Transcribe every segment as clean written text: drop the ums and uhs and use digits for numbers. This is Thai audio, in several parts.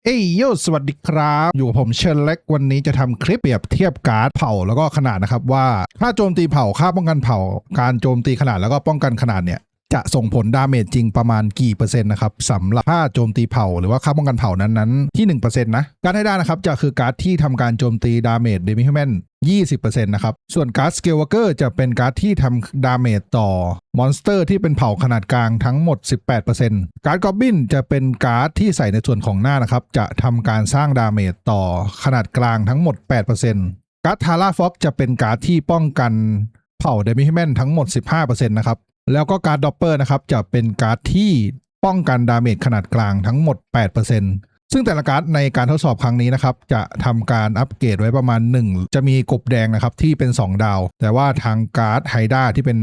เอ้ยโยสวัสดีครับอยู่กับผมเชนเล็กวันนี้จะทำคลิปเปรียบเทียบการ์ดเผ่าแล้วก็ขนาดนะครับว่าค่าโจมตีเผ่าค่าป้องกันเผ่าการโจมตีขนาดแล้วก็ป้องกันขนาดเนี่ยจะส่งผลดาเมจจริงประมาณกี่เปอร์เซ็นต์นะครับสำหรับค่าโจมตีเผ่าหรือว่าค่าป้องกันเผ่านั้นๆที่ 1% นะการให้ได้นะครับจะคือการ์ดที่ทำการโจมตีดาเมจเดมิฮิวแมน20%นะครับส่วนการ์ดสเกลวอร์เกอร์จะเป็นการ์ดที่ทำดาเมจต่อมอนสเตอร์ที่เป็นเผ่าขนาดกลางทั้งหมด 18% การ์ดกอบบินจะเป็นการ์ดที่ใส่ในส่วนของหน้านะครับจะทำการสร้างดาเมจต่อขนาดกลางทั้งหมด 8% การ์ดทาร่าฟ็อกจะเป็นการ์ดที่ป้องกันเผ่าเดมิฮิวแมนทั้งหมด 15% นะครับแล้วก็การ์ดดอปเปอร์นะครับจะเป็นการ์ดที่ป้องกันดาเมจขนาดกลางทั้งหมด 8%ซึ่งแต่ละการ์ดในการทดสอบครั้งนี้นะครับจะทำการอัปเกรดไว้ประมาณ1จะมีกบแดงนะครับที่เป็น2ดาวแต่ว่าทางการ์ดไฮด้าที่เป็น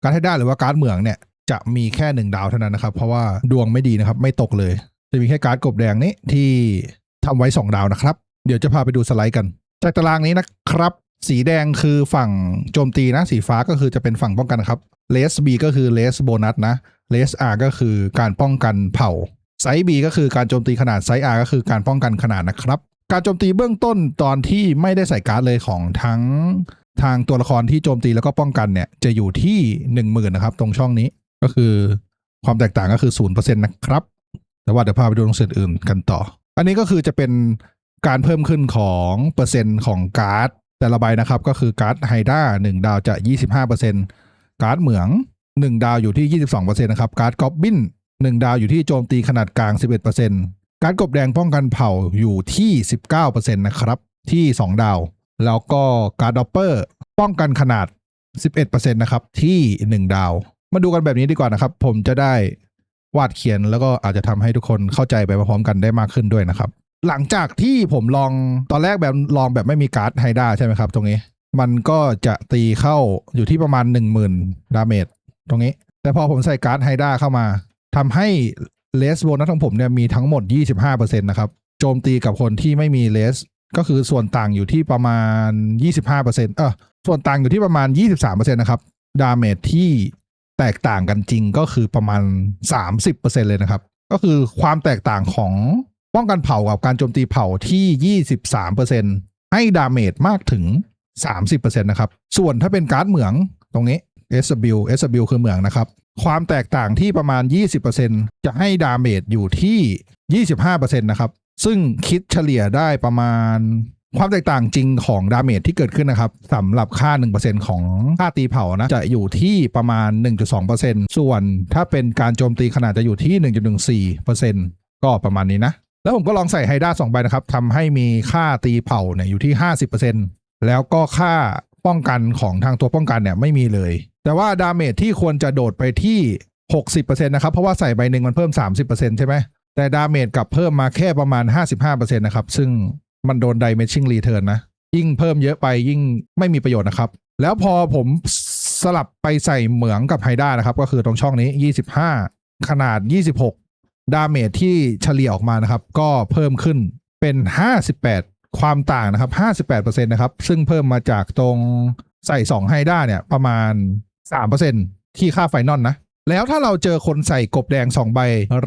การ์ดไฮด้าหรือว่าการ์ดเหมืองเนี่ยจะมีแค่1ดาวเท่านั้นนะครับเพราะว่าดวงไม่ดีนะครับไม่ตกเลยจะมีแค่การ์ดกบแดงนี้ที่ทำไว้2ดาวนะครับเดี๋ยวจะพาไปดูสไลด์กันจากตารางนี้นะครับสีแดงคือฝั่งโจมตีนะสีฟ้าก็คือจะเป็นฝั่งป้องกันครับเลส B ก็คือเลสโบนัสนะเลส R ก็คือการป้องกันเผ่าไซส์ B ก็คือการโจมตีขนาดไซส์ R ก็คือการป้องกันขนาดนะครับการโจมตีเบื้องต้นตอนที่ไม่ได้ใส่การ์ดเลยของทั้งทางตัวละครที่โจมตีแล้วก็ป้องกันเนี่ยจะอยู่ที่ 10,000 นะครับตรงช่องนี้ก็คือความแตกต่างก็คือ 0% นะครับแต่ว่าเดี๋ยวพาไปดูตรงส่วนอื่นกันต่ออันนี้ก็คือจะเป็นการเพิ่มขึ้นของเปอร์เซ็นต์ของการ์ดแต่ละใบนะครับก็คือการ์ดไฮด้า1ดาวจะ 25% การ์ดเหมือง1ดาวอยู่ที่ 22% นะครับการ์ดกอบบิน1ดาวอยู่ที่โจมตีขนาดกลาง 11% การ์ดกบแดงป้องกันเผ่าอยู่ที่ 19% นะครับที่2ดาวแล้วก็การ์ดดอปเปอร์ป้องกันขนาด 11% นะครับที่1ดาวมาดูกันแบบนี้ดีกว่านะครับผมจะได้วาดเขียนแล้วก็อาจจะทำให้ทุกคนเข้าใจไปพร้อมๆกันได้มากขึ้นด้วยนะครับหลังจากที่ผมลองตอนแรกแบบลองแบบไม่มีการ์ดไฮด้าใช่ไหมครับตรงนี้มันก็จะตีเข้าอยู่ที่ประมาณ 10,000 ดาเมจตรงนี้แต่พอผมใส่การ์ดไฮด้าเข้ามาทำให้เลสโบนัสของผมเนี่ยมีทั้งหมด 25% นะครับโจมตีกับคนที่ไม่มีเลสก็คือส่วนต่างอยู่ที่ประมาณ 25%ส่วนต่างอยู่ที่ประมาณ 23% นะครับดาเมจที่แตกต่างกันจริงก็คือประมาณ 30% เลยนะครับก็คือความแตกต่างของป้องกันเผ่ากับการโจมตีเผ่าที่ 23% ให้ดาเมจมากถึง 30% นะครับส่วนถ้าเป็นการ์ดเหมืองตรงนี้ SW คือเหมืองนะครับความแตกต่างที่ประมาณ 20% จะให้ดาเมจอยู่ที่ 25% นะครับซึ่งคิดเฉลี่ยได้ประมาณความแตกต่างจริงของดาเมจที่เกิดขึ้นนะครับสำหรับค่า 1% ของค่าตีเผานะจะอยู่ที่ประมาณ 1.2% ส่วนถ้าเป็นการโจมตีขนาดจะอยู่ที่ 1.14% ก็ประมาณนี้นะแล้วผมก็ลองใส่ไฮด้า2ใบนะครับทำให้มีค่าตีเผาเนี่ยอยู่ที่ 50% แล้วก็ค่าป้องกันของทางตัวป้องกันเนี่ยไม่มีเลยแต่ว่าดาเมจที่ควรจะโดดไปที่ 60% นะครับเพราะว่าใส่ใบหนึ่งมันเพิ่ม 30% ใช่ไหมแต่ดาเมจกลับเพิ่มมาแค่ประมาณ 55% นะครับซึ่งมันโดน Diminishing Return นะยิ่งเพิ่มเยอะไปยิ่งไม่มีประโยชน์นะครับแล้วพอผมสลับไปใส่เหมืองกับไฮด้านะครับก็คือตรงช่องนี้25ขนาด26ดาเมจที่เฉลี่ยออกมานะครับก็เพิ่มขึ้นเป็น58ความต่างนะครับ 58% นะครับซึ่งเพิ่มมาจากตรงใส่2ไฮด้าเนี่ยประมาณ 3% ที่ค่าไฟนอลนะแล้วถ้าเราเจอคนใส่กบแดง2ใบ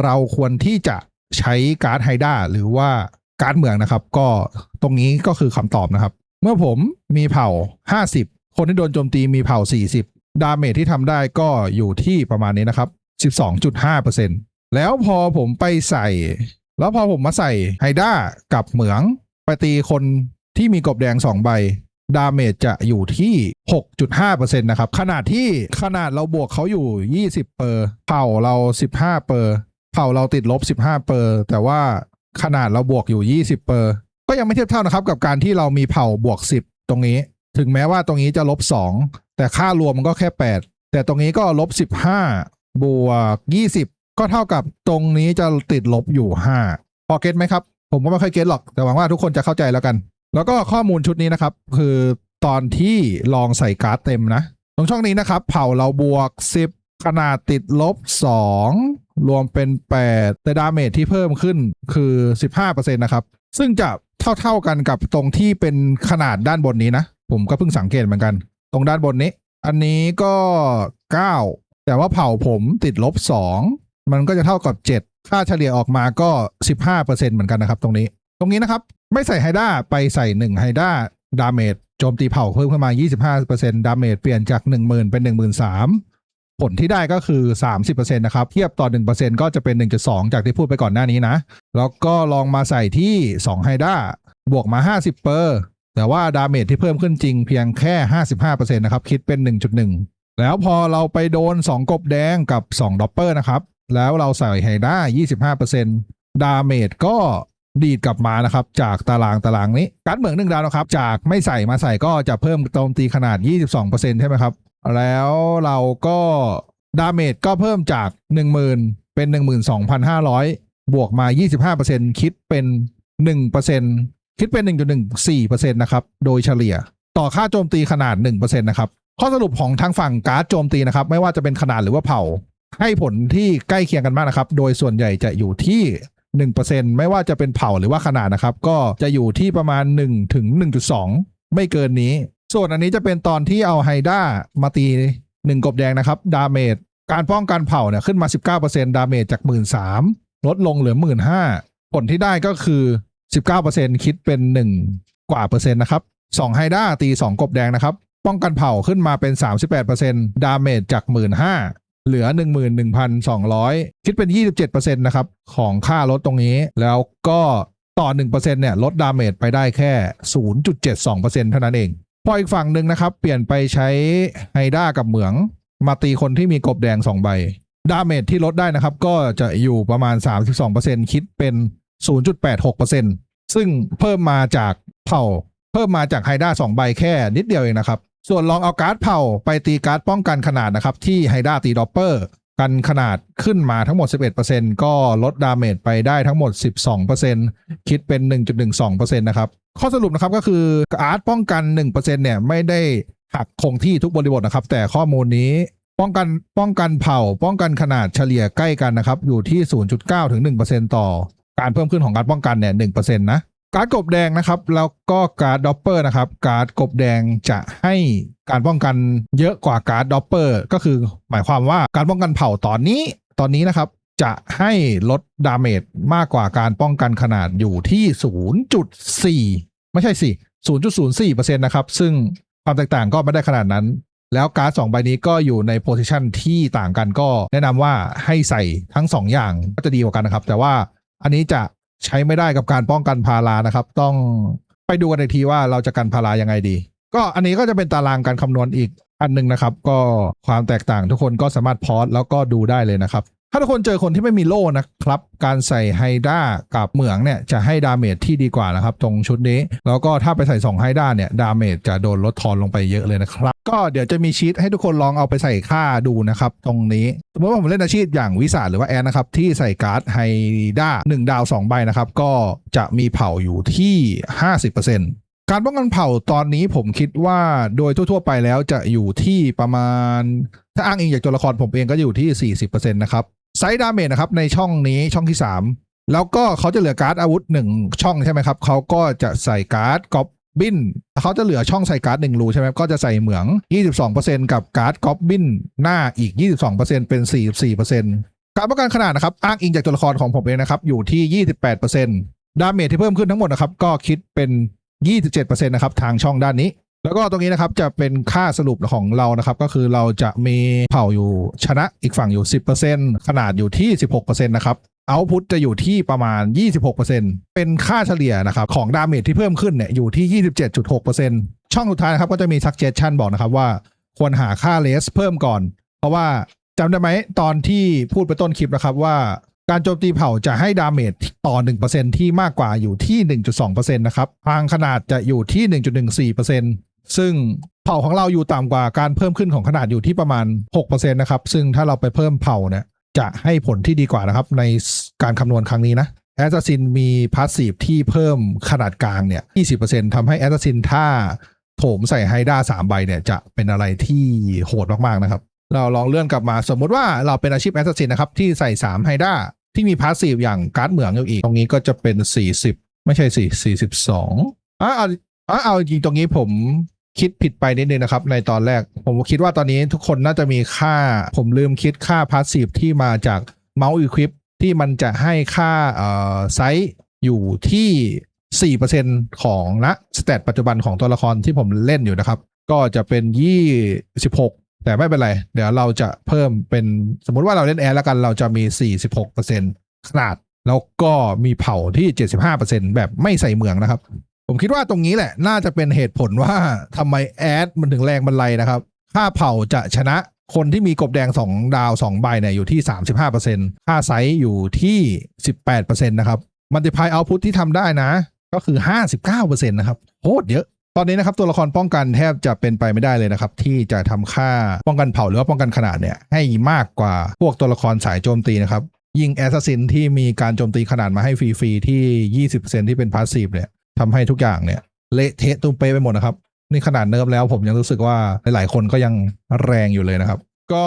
เราควรที่จะใช้การ์ดไฮด้าหรือว่าการ์ดเหมืองนะครับก็ตรงนี้ก็คือคำตอบนะครับเมื่อผมมีเผ่า50คนที่โดนโจมตีมีเผ่า40ดาเมจที่ทำได้ก็อยู่ที่ประมาณนี้นะครับ 12.5% แล้วพอผมมาใส่ไฮด้ากับเหมืองไปตีคนที่มีกบแดง2ใบดาเมจจะอยู่ที่ 6.5% นะครับขนาดเราบวกเขาอยู่20%เผ่าเรา15%เผ่าเราติดลบ15%แต่ว่าขนาดเราบวกอยู่20%ก็ยังไม่เทียบเท่านะครับกับการที่เรามีเผ่าบวก10ตรงนี้ถึงแม้ว่าตรงนี้จะลบ2แต่ค่ารวมมันก็แค่8แต่ตรงนี้ก็ลบ15บวก20ก็เท่ากับตรงนี้จะติดลบอยู่5พอเก็ตไหมครับผมก็ไม่ค่อยเก็ตหรอกแต่หวังว่าทุกคนจะเข้าใจแล้วกันแล้วก็ข้อมูลชุดนี้นะครับคือตอนที่ลองใส่การ์ดเต็มนะตรงช่องนี้นะครับเผ่าเราบวก10ขนาดติดลบ2รวมเป็น8แต่ดาเมจที่เพิ่มขึ้นคือ 15% นะครับซึ่งจะเท่ากันกับตรงที่เป็นขนาดด้านบนนี้นะผมก็เพิ่งสังเกตเหมือนกันตรงด้านบนนี้อันนี้ก็9แต่ว่าเผ่าผมติดลบ2มันก็จะเท่ากับ7 ค่าเฉลี่ยออกมาก็ 15% เหมือนกันนะครับตรงนี้นะครับไม่ใส่ไฮด้าไปใส่1ไฮด้าดาเมจโจมตีเผ่าเพิ่มขึ้นมา 25% ดาเมจเปลี่ยนจาก 10,000 เป็น 13,000 ผลที่ได้ก็คือ 30% นะครับเทียบต่อ 1% ก็จะเป็น 1.2 จากที่พูดไปก่อนหน้านี้นะแล้วก็ลองมาใส่ที่2ไฮด้าบวกมา 50%แต่ว่าดาเมจที่เพิ่มขึ้นจริงเพียงแค่ 55% นะครับคิดเป็น 1.1 แล้วพอเราไปโดน2กบแดงกับ2ด็อปเปอร์นะครับแล้วเราใส่ไฮด้า 25% ดาเมจก็ดีดกลับมานะครับจากตารางนี้การ์ดเหมือง1 ดาวนะครับจากไม่ใส่มาใส่ก็จะเพิ่มโจมตีขนาด 22% ใช่ไหมครับแล้วเราก็ดาเมจก็เพิ่มจาก 10,000 เป็น 12,500 บวกมา 25% คิดเป็น 1%คิดเป็น 1.14% นะครับโดยเฉลี่ยต่อค่าโจมตีขนาด 1% นะครับข้อสรุปของทางฝั่งการ์ดโจมตีนะครับไม่ว่าจะเป็นขนาดหรือว่าเผ่าให้ผลที่ใกล้เคียงกันมากนะครับโดยส่วนใหญ่จะอยู่ที่ 1% ไม่ว่าจะเป็นเผ่าหรือว่าขนาดนะครับก็จะอยู่ที่ประมาณ1ถึง 1.2 ไม่เกินนี้ส่วนอันนี้จะเป็นตอนที่เอาไฮด้ามาตี1กบแดงนะครับดาเมจการป้องกันเผ่าเนี่ยขึ้นมา 19% ดาเมจจาก 13,000 ลดลงเหลือ 15,000 ผลที่ได้ก็คือ 19% คิดเป็น1กว่าเปอร์เซ็นต์นะครับ2ไฮด้าตี2กบแดงนะครับป้องกันเผ่าขึ้นมาเป็น 38% ดาเมจจาก 15,000 เหลือ 11,200 คิดเป็น 27% นะครับของค่าลดตรงนี้แล้วก็ต่อ 1% เนี่ยลดดาเมจไปได้แค่ 0.72% เท่านั้นเองพออีกฝั่งหนึ่งนะครับเปลี่ยนไปใช้ไฮด้ากับเหมืองมาตีคนที่มีกบแดง2ใบดาเมจที่ลดได้นะครับก็จะอยู่ประมาณ 32% คิดเป็น 0.86% ซึ่งเพิ่มมาจากเผ่าเพิ่มมาจากไฮด้า2ใบแค่นิดเดียวเองนะครับส่วนลองเอาการ์ดเผ่าไปตีการ์ดป้องกันขนาดนะครับที่ไฮด้าตีดอปเปอร์กันขนาดขึ้นมาทั้งหมด 11% ก็ลดดาเมจไปได้ทั้งหมด 12% คิดเป็น 1.12% นะครับข้อสรุปนะครับก็คือการ์ดป้องกัน 1% เนี่ยไม่ได้หักคงที่ทุกบริบทนะครับแต่ข้อมูลนี้ป้องกันเผ่าป้องกันขนาดเฉลี่ยใกล้กันนะครับอยู่ที่ 0.9 ถึง 1% ต่อการเพิ่มขึ้นของการป้องกันเนี่ย 1% นะการ์ดกบแดงนะครับแล้วก็การ์ดดอปเปอร์นะครับการ์ดกบแดงจะให้การป้องกันเยอะกว่าการ์ดดอปเปอร์ก็คือหมายความว่าการป้องกันเผ่าตอนนี้นะครับจะให้ลดดาเมจมากกว่าการป้องกันขนาดอยู่ที่ 0.4 ไม่ใช่สิ 0.04% นะครับซึ่งความแตกต่างก็ไม่ได้ขนาดนั้นแล้วการ์ด2ใบนี้ก็อยู่ในโพซิชันที่ต่างกันก็แนะนำว่าให้ใส่ทั้ง2อย่างก็จะดีกว่ากันนะครับแต่ว่าอันนี้จะใช้ไม่ได้กับการป้องกันพารานะครับต้องไปดูกันอีกทีว่าเราจะกันพารายังไงดีก็อันนี้ก็จะเป็นตารางการคำนวณอีกอันนึงนะครับก็ความแตกต่างทุกคนก็สามารถพอสแล้วก็ดูได้เลยนะครับถ้าทุกคนเจอคนที่ไม่มีโล่นะครับการใส่ไฮด้ากับเหมืองเนี่ยจะให้ดาเมจที่ดีกว่านะครับตรงชุดนี้แล้วก็ถ้าไปใส่2ไฮด้าเนี่ยดาเมจจะโดนลดทอนลงไปเยอะเลยนะครับก็เดี๋ยวจะมีชีทให้ทุกคนลองเอาไปใส่ค่าดูนะครับตรงนี้สมมติว่าผมเล่นอาชีพอย่างวิสาหรือว่าแอนนะครับที่ใส่การ์ดไฮด้า1ดาว2ใบนะครับก็จะมีเผ่าอยู่ที่ 50%การป้องกันเผ่าตอนนี้ผมคิดว่าโดยทั่วๆไปแล้วจะอยู่ที่ประมาณถ้าอ้างอิงจากตัวละครผมเองก็อยู่ที่ 40% นะครับไซส์ดาเมจนะครับในช่องนี้ช่องที่3แล้วก็เขาจะเหลือการ์ดอาวุธ1ช่องใช่ไหมครับเขาก็จะใส่การ์ดก๊อบบินเขาจะเหลือช่องใส่การ์ด1รูใช่ไหมก็จะใส่เหมือง 22% กับการ์ดก๊อบบินหน้าอีก 22% เป็น 44% การป้องกันขนาดนะครับอ้างอิงจากตัวละครของผมเองนะครับอยู่ที่ 28% ดาเมจที่เพิ่มขึ้นทั้งหมดนะครับก็คิดเป็น 27% นะครับทางช่องด้านนี้แล้วก็ตรงนี้นะครับจะเป็นค่าสรุปของเรานะครับก็คือเราจะมีเผ่าอยู่ชนะอีกฝั่งอยู่ 10% ขนาดอยู่ที่ 16% นะครับเอาท์พุตจะอยู่ที่ประมาณ 26% เป็นค่าเฉลี่ยนะครับของดาเมจที่เพิ่มขึ้นเนี่ยอยู่ที่ 27.6% ช่องสุดท้ายนะครับก็จะมี suggestion บอกนะครับว่าควรหาค่าเลสเพิ่มก่อนเพราะว่าจำได้ไหมตอนที่พูดไปต้นคลิปนะครับว่าการโจมตีเผ่าจะให้ดาเมจต่อ 1% ที่มากกว่าอยู่ที่ 1.2% นะครับทางขนาดจะอยู่ที่ 1.14%ซึ่งเผ่าของเราอยู่ต่ำกว่าการเพิ่มขึ้นของขนาดอยู่ที่ประมาณ 6% นะครับซึ่งถ้าเราไปเพิ่มเผ่าเนี่ยจะให้ผลที่ดีกว่านะครับในการคำนวณครั้งนี้นะแอสซัสซินมีพาสซีฟที่เพิ่มขนาดกลางเนี่ย 20% ทำให้แอสซัสซินถ้าโถมใส่ไฮด้า3ใบเนี่ยจะเป็นอะไรที่โหดมากๆนะครับเราลองเลื่อนกลับมาสมมุติว่าเราเป็นอาชีพแอสซัสซินนะครับที่ใส่3ไฮด้าที่มีพาสซีฟอย่างการ์ดเหมืองอยู่อีกตรงนี้ก็จะเป็น40ไม่ใช่สิ42เอาจริงตรงนี้ผมคิดผิดไปนิดนึงนะครับในตอนแรกผมคิดว่าตอนนี้ทุกคนน่าจะมีค่าผมลืมคิดค่าพาสซีฟที่มาจากเมาส์อีควิป ที่มันจะให้ค่าไซส์อยู่ที่ 4% ของณสเตตปัจจุบันของตัวละครที่ผมเล่นอยู่นะครับก็จะเป็น26แต่ไม่เป็นไรเดี๋ยวเราจะเพิ่มเป็นสมมุติว่าเราเล่นแอร์แล้วกันเราจะมี46%ขนาดแล้วก็มีเผ่าที่75%แบบไม่ใส่เหมืองนะครับผมคิดว่าตรงนี้แหละน่าจะเป็นเหตุผลว่าทำไมแอดมันถึงแรงบันไลนะครับค่าเผ่าจะชนะคนที่มีกบแดง2ดาว2ใบเนี่ยอยู่ที่ 35% ค่าไซส์อยู่ที่ 18% นะครับมัลติพายเอาท์พุตที่ทำได้นะก็คือ 59% นะครับโคตรเยอะตอนนี้นะครับตัวละครป้องกันแทบจะเป็นไปไม่ได้เลยนะครับที่จะทำค่าป้องกันเผ่าหรือว่าป้องกันขนาดเนี่ยให้มากกว่าพวกตัวละครสายโจมตีนะครับยิงแอสซัสซินที่มีการโจมตีขนาดมาให้ฟรีๆที่ 20% ที่เป็นพาสซีฟเนี่ยทำให้ทุกอย่างเนี่ยเละเทะตุ้มเป๊ะไปหมดนะครับนี่ขนาดเนิร์ฟแล้วผมยังรู้สึกว่าหลายๆคนก็ยังแรงอยู่เลยนะครับก็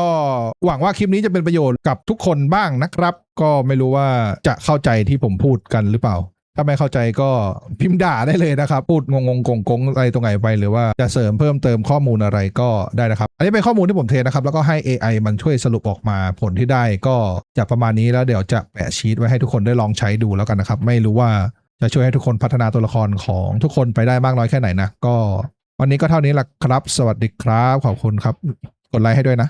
หวังว่าคลิปนี้จะเป็นประโยชน์กับทุกคนบ้างนะครับก็ไม่รู้ว่าจะเข้าใจที่ผมพูดกันหรือเปล่าถ้าไม่เข้าใจก็พิมพ์ด่าได้เลยนะครับพูดงงๆกงๆอะไรตรงไหนไปหรือว่าจะเสริมเพิ่มเติมข้อมูลอะไรก็ได้นะครับอันนี้เป็นข้อมูลที่ผมเทรนนะครับแล้วก็ให้ AI มันช่วยสรุปออกมาผลที่ได้ก็จะประมาณนี้แล้วเดี๋ยวจะแปะชีทไว้ให้ทุกคนได้ลองใช้ดูแล้วกันนะครับไม่รู้ว่าจะช่วยให้ทุกคนพัฒนาตัวละครของทุกคนไปได้มากน้อยแค่ไหนนะก็วันนี้ก็เท่านี้แหละครับสวัสดีครับขอบคุณครับกดไลค์ให้ด้วยนะ